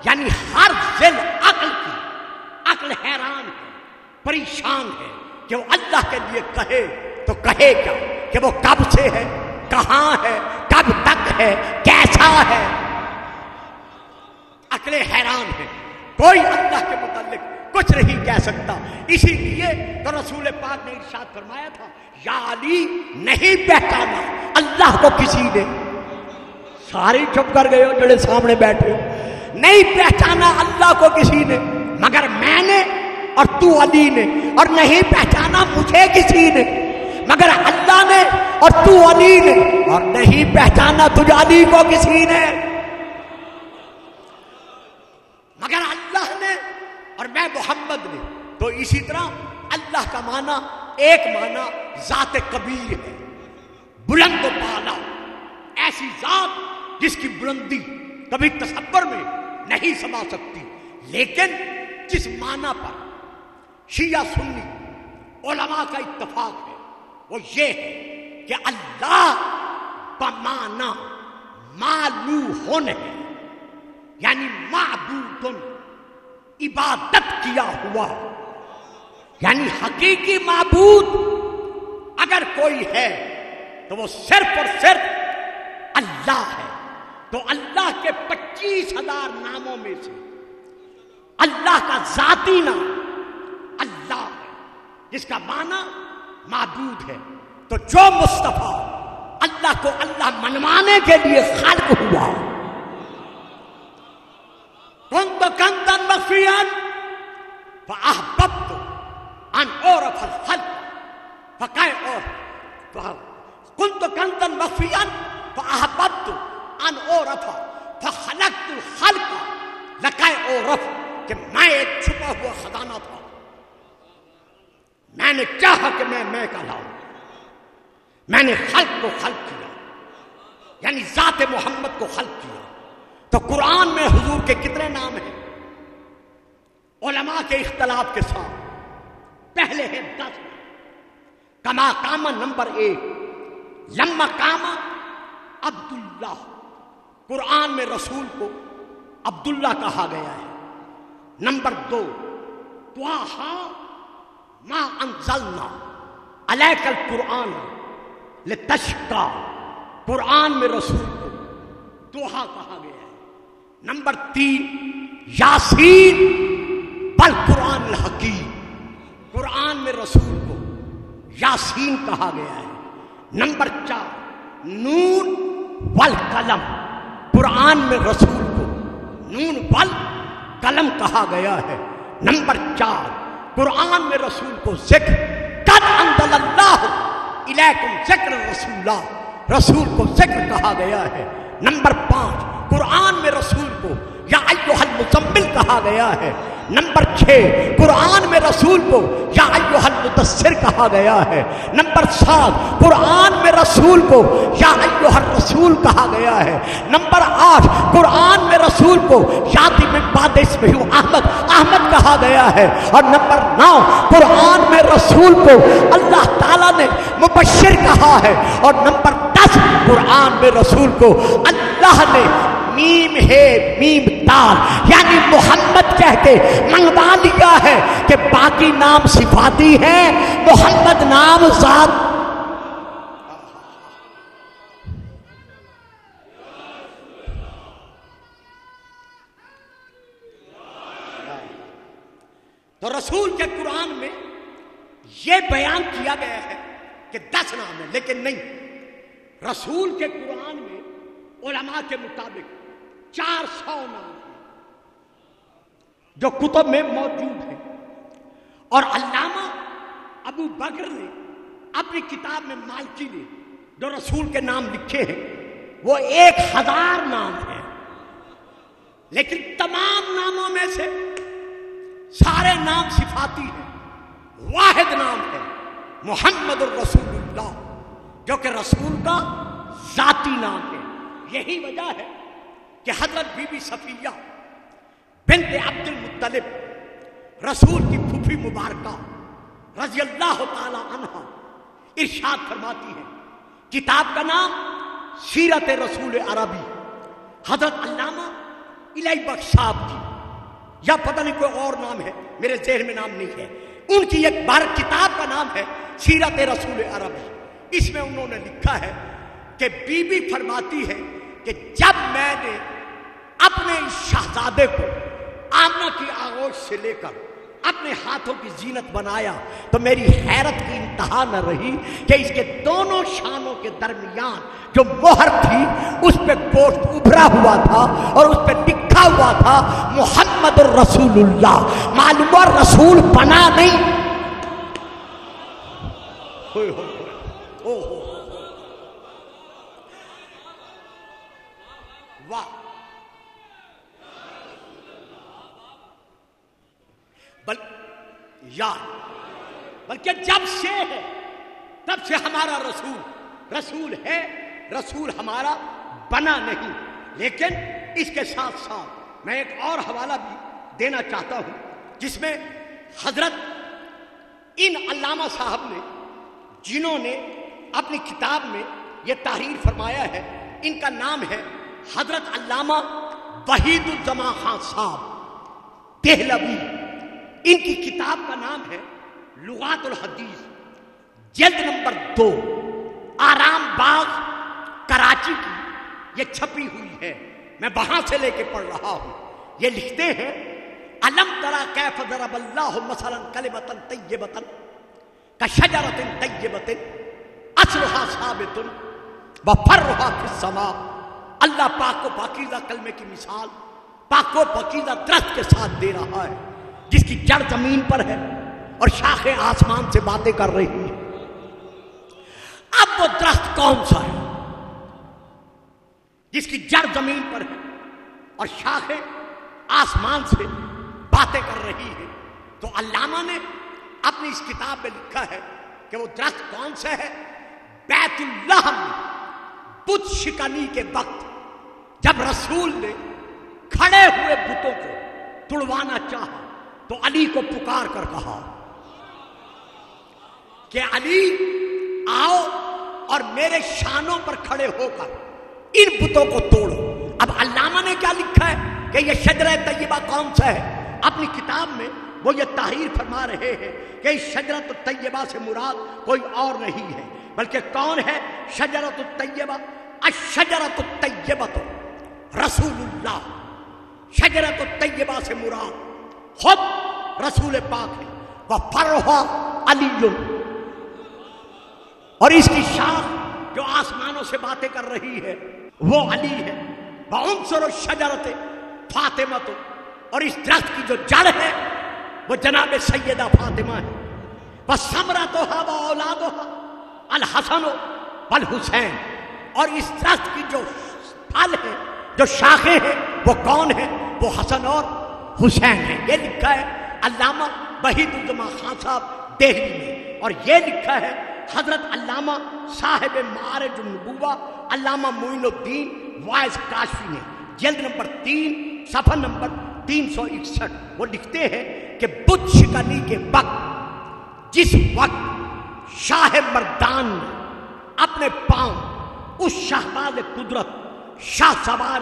A: یعنی ہر ذل عقل کی عقل حیران ہے، پریشان ہے کہ وہ اللہ کے لیے کہے تو کہے کیا، کہ وہ کب سے ہے، کہاں ہے، کب تک ہے، کیسا ہے۔ عقل حیران ہے، کوئی اللہ کے متعلق کچھ نہیں کہہ سکتا۔ اسی لیے تو رسول پاک نے ارشاد فرمایا تھا یا علی نہیں پہچانا اللہ کو کسی نے، سارے چپ کر گئے ہو جڑے سامنے بیٹھے ہو، نہیں پہچانا اللہ کو کسی نے مگر میں نے اور تو علی نے، اور نہیں پہچانا مجھے کسی نے مگر اللہ نے اور تو علی نے، اور نہیں پہچانا تجھ علی کو کسی نے مگر اللہ نے اور میں محمد نے۔ تو اسی طرح اللہ کا معنی ایک معنی ذات کبیر ہے، بلند و بالا، ایسی ذات جس کی بلندی کبھی تصور میں نہیں سما سکتی، لیکن جس معنی پر شیعہ سنی علماء کا اتفاق ہے وہ یہ ہے کہ اللہ بمعنی معلوہن ہے، یعنی معبود، عبادت کیا ہوا، یعنی حقیقی معبود اگر کوئی ہے تو وہ صرف اور صرف اللہ ہے۔ تو اللہ کے 25,000 ناموں میں سے اللہ کا ذاتی نام اللہ ہے، جس کا معنی معبود ہے۔ تو جو مصطفیٰ اللہ کو اللہ منوانے کے لیے خلق ہوا، كنت كنزا مخفيا فأحببت أن أعرف الخلق كنت كنزا مخفيا فأحببت أن أعرف فخلقت الخلق لكي أعرف کہ میں ایک چھپا ہوا خزانہ تھا، میں نے چاہا کہ میں کہلاؤں، میں نے خلق کو خلق کیا، یعنی ذات محمد کو خلق کیا۔ تو قرآن میں حضور کے کتنے نام ہیں؟ علماء کے اختلاف کے ساتھ پہلے ہے 10۔ کما کاما نمبر 1، لما کاما عبداللہ، قرآن میں رسول کو عبداللہ کہا گیا ہے۔ نمبر 2، طٰہٰ ما انزلنا علیک القرآن لتشقیٰ، قرآن میں رسول کو طٰہٰ کہا گیا ہے۔ نمبر 3، یاسین بالقرآن الحکیم، قرآن میں رسول کو یاسین کہا گیا ہے۔ نمبر 4، نون والقلم، قرآن میں رسول کو نون والقلم کہا گیا ہے۔ نمبر 4، قرآن میں رسول کو ذکر قد انزل اللہ الیکم ذکر رسولہ، رسول کو ذکر کہا گیا ہے۔ نمبر 5، قرآن میں رسول کو یا ایھا المزمل کہا گیا ہے۔ نمبر 6، قرآن میں رسول کو یا ایھا المدثر کہا گیا ہے۔ نمبر 7، قرآن میں رسول کو یا ایھا الرسول کہا گیا ہے۔ نمبر 8، قرآن میں رسول کو یاتی من بعد اسمہ احمد، احمد کہا گیا ہے۔ اور نمبر 9، قرآن میں رسول کو اللہ تعالیٰ نے مبشر کہا ہے۔ اور نمبر 10، قرآن میں رسول کو اللہ نے میم ہے میم دال یعنی محمد کہہ کے منگوا لیا ہے کہ باقی نام صفاتی ہیں، محمد نام ذات۔ تو رسول کے قرآن میں یہ بیان کیا گیا ہے کہ 10 نام ہیں، لیکن نہیں، رسول کے قرآن میں علماء کے مطابق 400 نام ہیں جو کتب میں موجود ہیں، اور علامہ ابو بکر نے اپنی کتاب میں مالکی نے جو رسول کے نام لکھے ہیں وہ 1000 نام ہیں، لیکن تمام ناموں میں سے سارے نام صفاتی ہیں، واحد نام ہے محمد الرسول اللہ جو کہ رسول کا ذاتی نام ہے۔ یہی وجہ ہے کہ حضرت بی بی صفیہ بنت عبد المطلب رسول کی پھوپھی مبارکہ رضی اللہ تعالی عنہ ارشاد فرماتی ہے، کتاب کا نام سیرت رسول عربی، حضرت علامہ الہی بخش صاحب کی، یا پتہ نہیں کوئی اور نام ہے، میرے ذہن میں نام نہیں ہے، ان کی ایک بار کتاب کا نام ہے سیرت رسول عربی۔ اس میں انہوں نے لکھا ہے کہ بی بی فرماتی ہے کہ جب میں نے اپنے اس شہزادے کو آمنہ کی آغوش سے لے کر اپنے ہاتھوں کی زینت بنایا تو میری حیرت کی انتہا نہ رہی کہ اس کے دونوں شانوں کے درمیان جو مہر تھی اس پہ گوشت ابھرا ہوا تھا اور اس پہ لکھا ہوا تھا محمد الرسول اللہ۔ معلوم رسول بنا نہیں، واہ، بلکہ جب سے ہے تب سے ہمارا رسول ہے، رسول ہمارا بنا نہیں۔ لیکن اس کے ساتھ ساتھ میں ایک اور حوالہ بھی دینا چاہتا ہوں جس میں حضرت ان علامہ صاحب نے، جنہوں نے اپنی کتاب میں یہ تحریر فرمایا ہے، ان کا نام ہے حضرت علامہ وحید الزمان خان صاحب دہلوی۔ ان کی کتاب کا نام ہے لغات الحدیث، جلد نمبر 2، آرام باغ کراچی کی یہ چھپی ہوئی ہے، میں وہاں سے لے کے پڑھ رہا ہوں۔ یہ لکھتے ہیں، الم تری کیف ضرب اللہ مثلا کلمۃ طیبۃ کشجرۃ طیبۃ اصلھا ثابت وفرعھا فی السماء۔ اللہ پاک و پاکیزہ کلمے کی مثال پاک و پاکیزہ درخت کے ساتھ دے رہا ہے جس کی جڑ زمین پر ہے اور شاخیں آسمان سے باتیں کر رہی ہیں۔ اب وہ درخت کون سا ہے جس کی جڑ زمین پر ہے اور شاخیں آسمان سے باتیں کر رہی ہیں؟ تو علامہ نے اپنی اس کتاب میں لکھا ہے کہ وہ درخت کون سا ہے؟ بیت اللہ میں بت شکنی کے وقت جب رسول نے کھڑے ہوئے بتوں کو توڑوانا چاہا تو علی کو پکار کر کہا کہ علی آؤ اور میرے شانوں پر کھڑے ہو کر ان بتوں کو توڑو۔ اب علامہ نے کیا لکھا ہے کہ یہ شجرہ طیبہ کون سا ہے؟ اپنی کتاب میں وہ یہ تحریر فرما رہے ہیں کہ اس شجرۃ طیبہ سے مراد کوئی اور نہیں ہے بلکہ کون ہے؟ شجرۃ طیبہ، الشجرۃ طیبہ رسول اللہ۔ شجرۃ طیبہ سے مراد خود رسول پاک ہے، وفرعھا علی، اور اس کی شاخ جو آسمانوں سے باتیں کر رہی ہے وہ علی ہے۔ وعنصر الشجرۃ فاطمہ، اور اس درخت کی جو جڑ ہے وہ جناب سیدہ فاطمہ ہے۔ وثمرتھا واولادھا الحسن والحسین، اور اس درخت کی جو پھل ہے، جو شاخیں ہیں، وہ کون ہیں؟ وہ حسن اور حسین ہیں۔ یہ لکھا ہے علامہ وحید الزمان خان صاحب دہلی میں، اور یہ لکھا ہے حضرت علامہ صاحب معارج النبوہ علامہ معین الدین وائز کاشفی نے، جلد نمبر 3 صفحہ نمبر 361۔ وہ لکھتے ہیں کہ بت شکنی کے وقت، جس وقت شاہ مردان نے اپنے پاؤں اس شہباز قدرت، شاہ سوار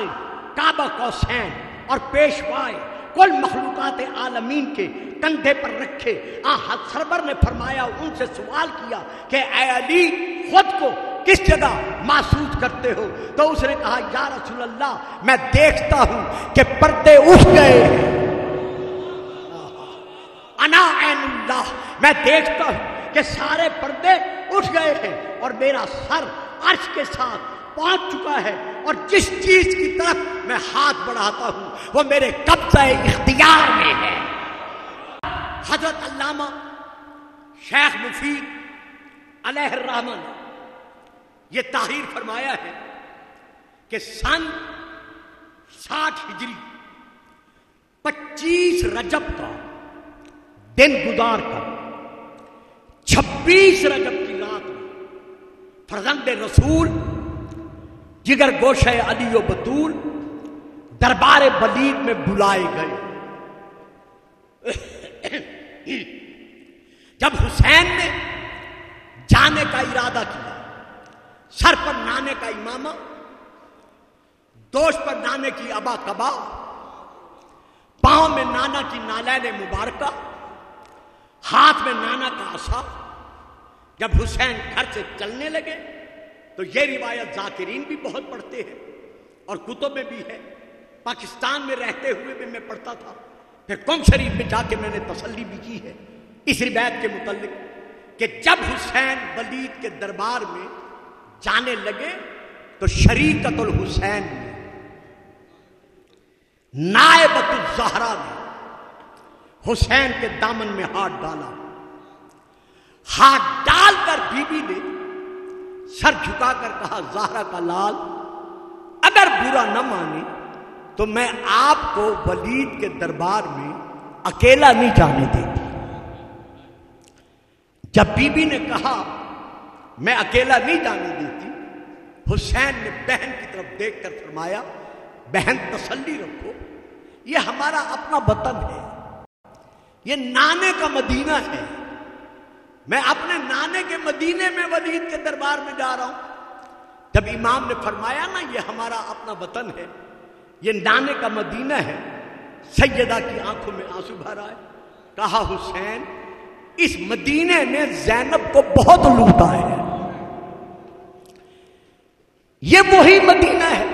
A: کعبہ قوسین اور پیشوائے کل مخلوقات عالمین کے کندھے پر رکھے، آن سرور نے فرمایا، ان سے سوال کیا کہ اے علی خود کو کس جگہ محسوس کرتے ہو؟ تو اس نے کہا یا رسول اللہ میں دیکھتا ہوں کہ پردے اٹھ گئے ہیں، انا عین اللہ، میں دیکھتا ہوں کہ سارے پردے اٹھ گئے ہیں اور میرا سر عرش کے ساتھ پہنچ چکا ہے، اور جس چیز کی طرف میں ہاتھ بڑھاتا ہوں وہ میرے قبضہ اختیار میں ہے۔ حضرت علامہ شیخ مفید علیہ الرحمہ نے یہ تحریر فرمایا ہے کہ سن 60 ہجری 25 رجب کا دن گزار کر 26 رجب کی رات میں فرزند رسول جگر گوشہ علی و بطول دربار بلید میں بلائے گئے۔ جب حسین نے جانے کا ارادہ کیا، سر پر نانے کا امامہ، دوش پر نانے کی ابا کبا، پاؤں میں نانا کی نالین مبارکہ، ہاتھ میں نانا کا عصا۔ جب حسین گھر سے چلنے لگے تو یہ روایت ذاکرین بھی بہت پڑھتے ہیں اور کتب میں بھی ہے، پاکستان میں رہتے ہوئے بھی میں پڑھتا تھا، پھر قم شریف میں جا کے میں نے تسلی بھی کی ہے اس روایت کے متعلق کہ جب حسین ولید کے دربار میں جانے لگے تو شریکت الحسین نے، نائبۃ الزہرا نے حسین کے دامن میں ہاتھ ڈالا، ہاتھ ڈال کر بی بی نے سر جھکا کر کہا، زہرا کا لال اگر برا نہ مانے تو میں آپ کو ولید کے دربار میں اکیلا نہیں جانے دیتی۔ جب بی بی نے کہا میں اکیلا نہیں جانے دیتی، حسین نے بہن کی طرف دیکھ کر فرمایا، بہن تسلی رکھو، یہ ہمارا اپنا وطن ہے، یہ نانے کا مدینہ ہے، میں اپنے نانے کے مدینے میں ولید کے دربار میں جا رہا ہوں۔ جب امام نے فرمایا نا یہ ہمارا اپنا وطن ہے، یہ نانے کا مدینہ ہے، سیدہ کی آنکھوں میں آنسو بھر آئے، کہا حسین اس مدینے نے زینب کو بہت لوٹا ہے، یہ وہی مدینہ ہے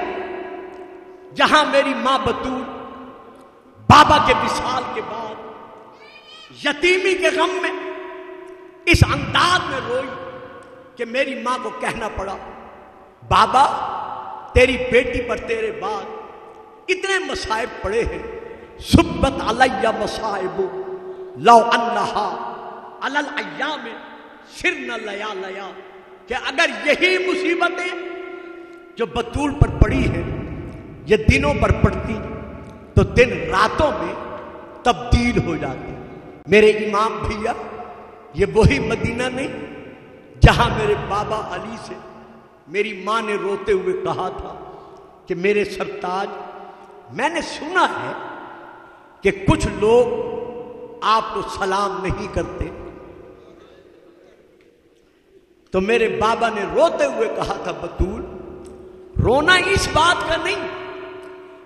A: جہاں میری ماں بطول بابا کے وصال کے بعد یتیمی کے غم میں اس انداز میں روئی کہ میری ماں کو کہنا پڑا، بابا تیری بیٹی پر تیرے بعد اتنے مصائب پڑے ہیں، سبت علیہ مصائب لو انہا علی الایام سرن لیا لیا، کہ اگر یہی مصیبتیں جو بطول پر پڑی ہیں یہ دنوں پر پڑتی تو دن راتوں میں تبدیل ہو جاتی۔ میرے امام بھیا یہ وہی مدینہ نہیں جہاں میرے بابا علی سے میری ماں نے روتے ہوئے کہا تھا کہ میرے سرتاج میں نے سنا ہے کہ کچھ لوگ آپ کو سلام نہیں کرتے، تو میرے بابا نے روتے ہوئے کہا تھا، بطول رونا اس بات کا نہیں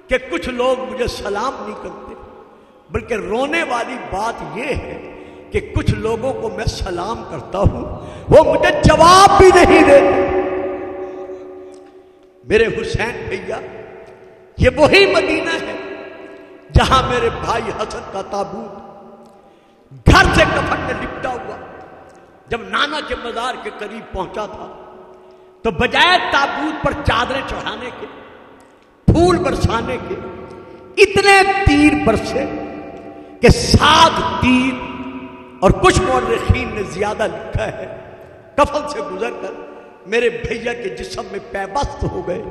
A: کہ کچھ لوگ مجھے سلام نہیں کرتے، بلکہ رونے والی بات یہ ہے کہ کچھ لوگوں کو میں سلام کرتا ہوں وہ مجھے جواب بھی نہیں دیتے۔ میرے حسین بھیا یہ وہی مدینہ ہے جہاں میرے بھائی حسن کا تابوت گھر سے کفن میں لپٹا ہوا جب نانا کے مزار کے قریب پہنچا تھا تو بجائے تابوت پر چادریں چڑھانے کے، پھول برسانے کے، اتنے تیر برسے کہ 7 تیر، اور کچھ مورخین نے زیادہ لکھا ہے، کفن سے گزر کر میرے بھیا کے جسم میں پیوست ہو گئے،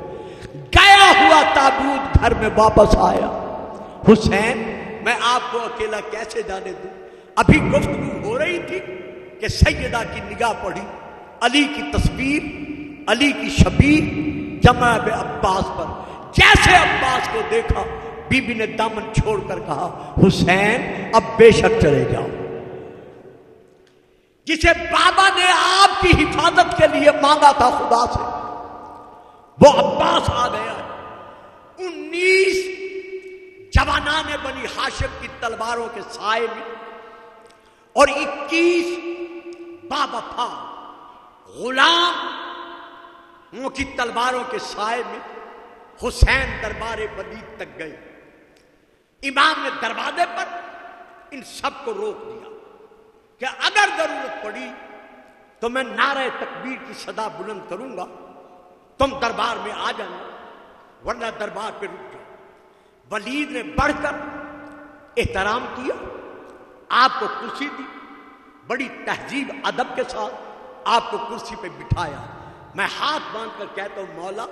A: گیا ہوا تابوت گھر میں واپس آیا۔ حسین میں آپ کو اکیلا کیسے جانے دوں؟ ابھی گفتگو ہو رہی تھی کہ سیدہ کی نگاہ پڑی علی کی تصویر، علی کی شبیہ جناب عباس پر، جیسے عباس کو دیکھا بی بی نے دامن چھوڑ کر کہا، حسین اب بے شک چلے جاؤ۔ جسے بابا نے آپ کی حفاظت کے لیے مانگا تھا خدا سے، وہ عباس آ گیا۔ 19 جوانان بنی ہاشم کی تلواروں کے سائے میں اور 21 باوفا غلاموں کی تلواروں کے سائے میں حسین دربار ولید تک گئے۔ امام نے دروازے پر ان سب کو روک دیا کہ اگر ضرورت پڑی تو میں نعرہ تکبیر کی صدا بلند کروں گا، تم دربار میں آ جانا، ورنہ دربار پہ رک جاؤ۔ ولید نے بڑھ کر احترام کیا، آپ کو کرسی دی، بڑی تہذیب ادب کے ساتھ آپ کو کرسی پہ بٹھایا۔ میں ہاتھ باندھ کر کہتا ہوں، مولا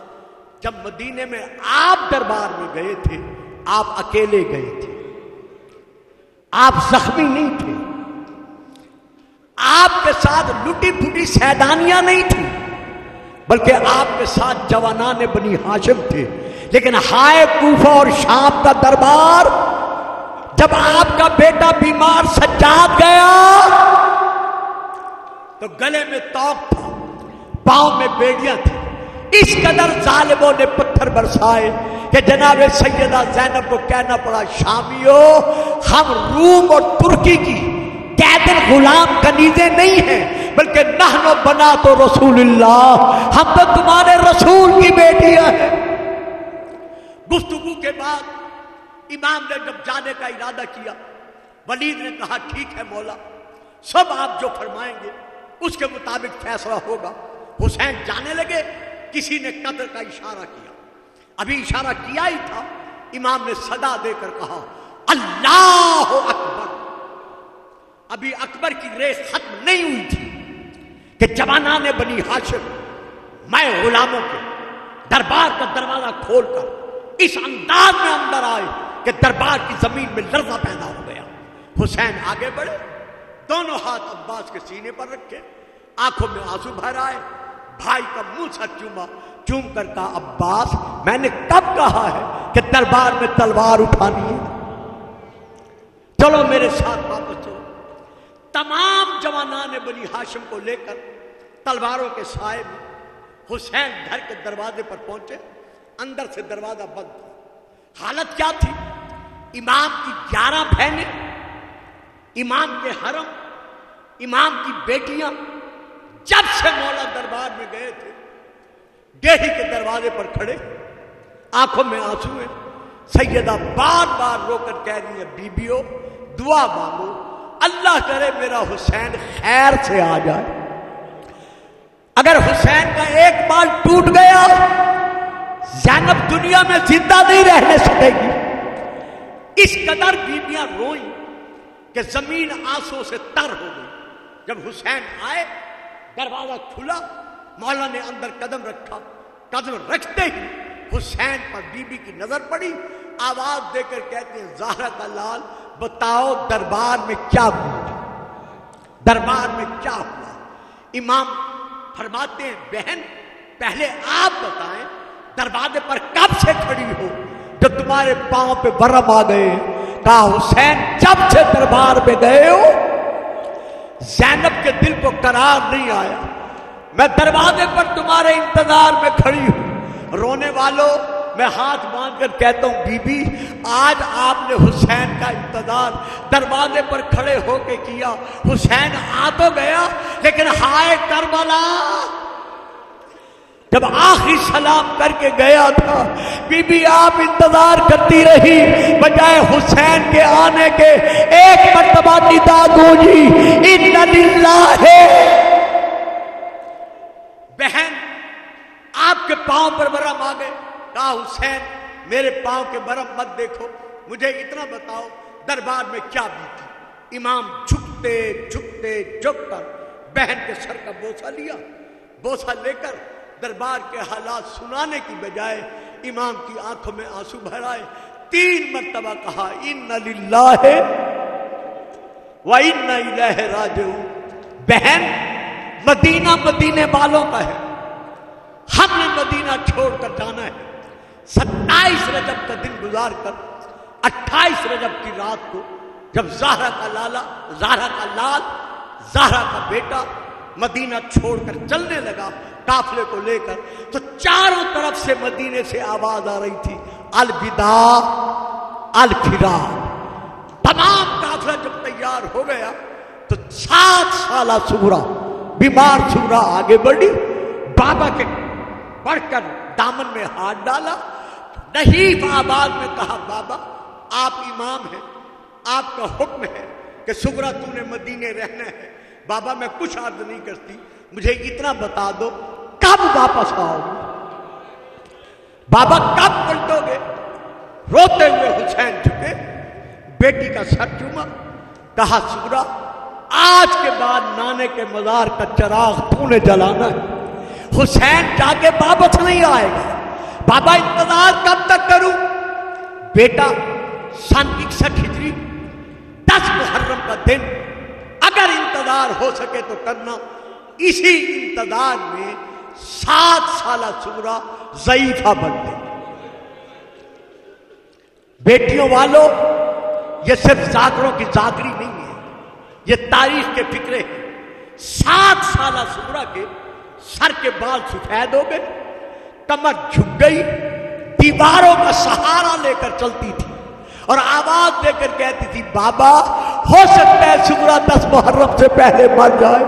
A: جب مدینے میں آپ دربار میں گئے تھے آپ اکیلے گئے تھے، آپ زخمی نہیں تھے، آپ کے ساتھ لٹی پھٹی سیدانیاں نہیں تھی، بلکہ آپ کے ساتھ جوانان بنی ہاشم تھے۔ لیکن ہائے کوفہ اور شام کا دربار، جب آپ کا بیٹا بیمار سجاد گیا تو گلے میں توق تھا، پاؤں میں بیڑیاں تھیں. اس قدر ظالموں نے پتھر برسائے کہ جناب سیدہ زینب کو کہنا پڑا شامیو ہم روم اور ترکی کی قیدر غلام کنیزیں نہیں ہیں بلکہ نحن بنات رسول اللہ، ہم تو تمہارے رسول کی بیٹیاں ہیں. گفتگو کے بعد امام نے جب جانے کا ارادہ کیا، ولید نے کہا ٹھیک ہے مولا، سب آپ جو فرمائیں گے اس کے مطابق فیصلہ ہوگا. حسین جانے لگے، کسی نے قتل کا اشارہ کیا. ابھی اشارہ کیا ہی تھا، امام نے صدا دے کر کہا اللہ اکبر. ابھی اکبر کی ریس ختم نہیں ہوئی تھی کہ جوانان بنی ہاشم میں غلاموں کے دربار کا دروازہ کھول کر اس انداز میں اندر آئے کہ دربار کی زمین میں لرزہ پیدا ہو گیا. حسین آگے بڑھے، دونوں ہاتھ عباس کے سینے پر رکھے، آنکھوں میں آنسو بھر آئے، بھائی کا منہ سا چوم کر کہا عباس میں نے کب کہا ہے کہ دربار میں تلوار اٹھانی ہے؟ چلو میرے ساتھ واپس چلو. تمام جوانان بنی ہاشم کو لے کر تلواروں کے سائے میں حسین گھر کے دروازے پر پہنچے. اندر سے دروازہ بند تھا. حالت کیا تھی؟ امام کی 11 بہنیں، امام کے حرم، امام کی بیٹیاں جب سے مولا دربار میں گئے تھے دیہی کے دروازے پر کھڑے، آنکھوں میں آنسو ہیں. سیدہ بار بار رو کر کہہ رہی ہے بیبیو دعا مانگو، اللہ کرے میرا حسین خیر سے آ جائے. اگر حسین کا ایک بال ٹوٹ گیا زینب دنیا میں زندہ نہیں رہنے سکے گی. اس قدر بیبیاں روئیں کہ زمین آنسوں سے تر ہو گئی. جب حسین آئے دروازہ کھلا، مولا نے اندر قدم رکھا. قدم رکھتے ہی حسین پر بی بی کی نظر پڑی، آواز دے کر کہتے ہیں زہرا کا لال بتاؤ دربار میں کیا ہوا، دربار میں کیا ہوا. امام فرماتے ہیں بہن پہلے آپ بتائیں دروازے پر کب سے کھڑی ہو جو تمہارے پاؤں پہ برم آ گئے؟ کہا حسین جب سے دربار میں گئے ہو زینب کے دل کو قرار نہیں آیا، میں دروازے پر تمہارے انتظار میں کھڑی ہوں. رونے والوں میں ہاتھ باندھ کر کہتا ہوں بی بی آج آپ نے حسین کا انتظار دروازے پر کھڑے ہو کے کیا. حسین آ تو گیا لیکن ہائے کربلا، جب آخری سلام کر کے گیا تھا بی بی آپ انتظار کرتی رہی، بجائے حسین کے آنے کے ایک مرتبہ ندا گونجی اِنَّ لِلَّهِ. بہن آپ کے پاؤں پر برم آ گئے. کہا حسین میرے پاؤں کے برم مت دیکھو، مجھے اتنا بتاؤ دربار میں کیا بیتی. امام جھکتے جھکتے جھک کر بہن کے سر کا بوسہ لیا. بوسہ لے کر دربار کے حالات سنانے کی بجائے امام کی آنکھوں میں آنسو بھر آئے. 3 مرتبہ کہا اِنَّ لِلَّهِ وَإِنَّ إِلَيْهِ رَاجِعُونَ. بہن مدینہ مدینے والوں کا ہے، ہم نے مدینہ چھوڑ کر جانا ہے. 27 رجب کا دن گزار کر 28 رجب کی رات کو جب زہرا کا لال زہرا کا بیٹا مدینہ چھوڑ کر چلنے لگا قافلے کو لے کر، تو چاروں طرف سے مدینے سے آواز آ رہی تھی الوداع الفراق. تمام قافلہ جب تیار ہو گیا تو 7 سالہ سغرا بیمار سغرا آگے بڑھی، بابا کے بڑھ کر دامن میں ہاتھ ڈالا، نحیف آواز میں کہا بابا آپ امام ہیں، آپ کا حکم ہے کہ سغرا تو نے مدینے رہنا ہے. بابا میں کچھ عرض نہیں کرتی، مجھے اتنا بتا دو کب واپس آؤ گے؟ بابا کب پلٹو گے؟ روتے ہوئے حسین جھکے، بیٹی کا سر چوما، کہا سغرا آج کے بعد نانے کے مزار کا چراغ تو نے جلانا ہے. حسین جا کے واپس نہیں آئے گا. بابا انتظار کب تک کروں؟ بیٹا سن 61 ہجری 10 محرم کا دن اگر انتظار ہو سکے تو کرنا. اسی انتظار میں 7 سالہ سغرا ضعیفہ بن گئی. بیٹیوں والوں یہ صرف ذاکروں کی ذاکری نہیں ہے، یہ تاریخ کے فکرے ہیں. 7 سالہ سغرا کے سر کے بال سفید ہو گئے، کمر جھک گئی، دیواروں کا سہارا لے کر چلتی تھی اور آواز دے کر کہتی تھی بابا ہو سکتا ہے سغرا 10 محرم سے پہلے مر جائے۔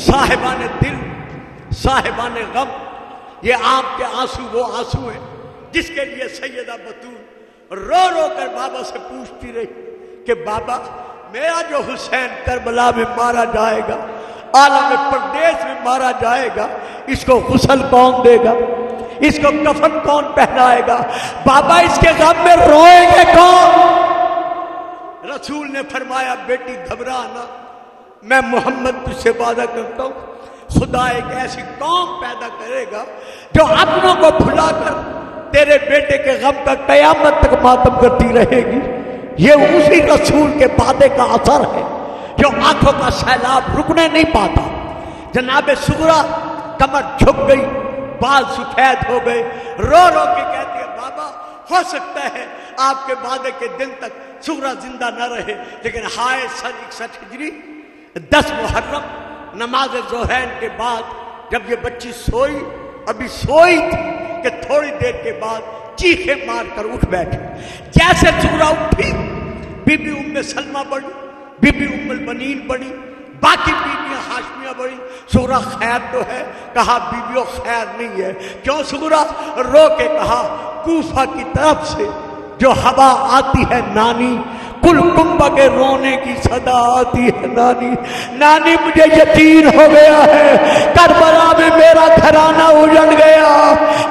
A: صاحبان دل، صاحبان غم، یہ آپ کے آنسو وہ آنسو ہیں جس کے لیے سیدہ بطول رو رو کر بابا سے پوچھتی رہی کہ بابا میرا جو حسین کربلا میں مارا جائے گا، عالم پردیس میں مارا جائے گا، اس کو غسل کون دے گا، اس کو کفن کون پہنائے گا، بابا اس کے غم میں روئیں گے کون؟ رسول نے فرمایا بیٹی گھبرانا، میں محمد تجھ سے وعدہ کرتا ہوں خدا ایک ایسی قوم پیدا کرے گا جو اپنوں کو بھلا کر تیرے بیٹے کے غم کا قیامت تک ماتم کرتی رہے گی۔ یہ اسی رسول کے وعدے کا اثر ہے جو آنکھوں کا سیلاب رکنے نہیں پاتا۔ جناب سغرا کمر جھک گئی، بال سفید ہو گئے، رو رو کے کہتی ہے بابا ہو سکتا ہے آپ کے وعدے کے دن تک سغرا زندہ نہ رہے، لیکن ہائے سن 61 ہجری 10 محرم نماز ظہرین کے بعد جب یہ بچی سوئی، ابھی سوئی تھی کہ تھوڑی دیر کے بعد چیخیں مار کر اٹھ بیٹھی۔ جیسے سغرا اٹھی، بی بی ام سلمہ بڑھی، بی بی ام البنین بڑھی، باقی بیویاں ہاشمیہ بڑھی۔ سغرا خیر تو ہے؟ کہا بیویوں خیر نہیں ہے۔ کیوں سغرا؟ رو کے کہا کوفہ کی طرف سے جو ہوا آتی ہے نانی، کل کنبہ کے رونے کی صدا آتی ہے نانی، نانی مجھے یقین ہو گیا ہے کربلا میں میرا گھرانہ اجڑ گیا،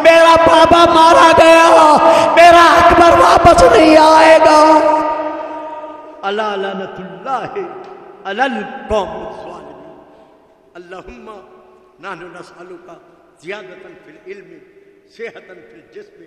A: میرا بابا مارا گیا، میرا اکبر واپس نہیں آئے گا۔ الا لعنت اللہ علی القوم الظالمین۔ اللہم نحن نسألک زیادۃ فی العلم، صحۃ فی الجسم،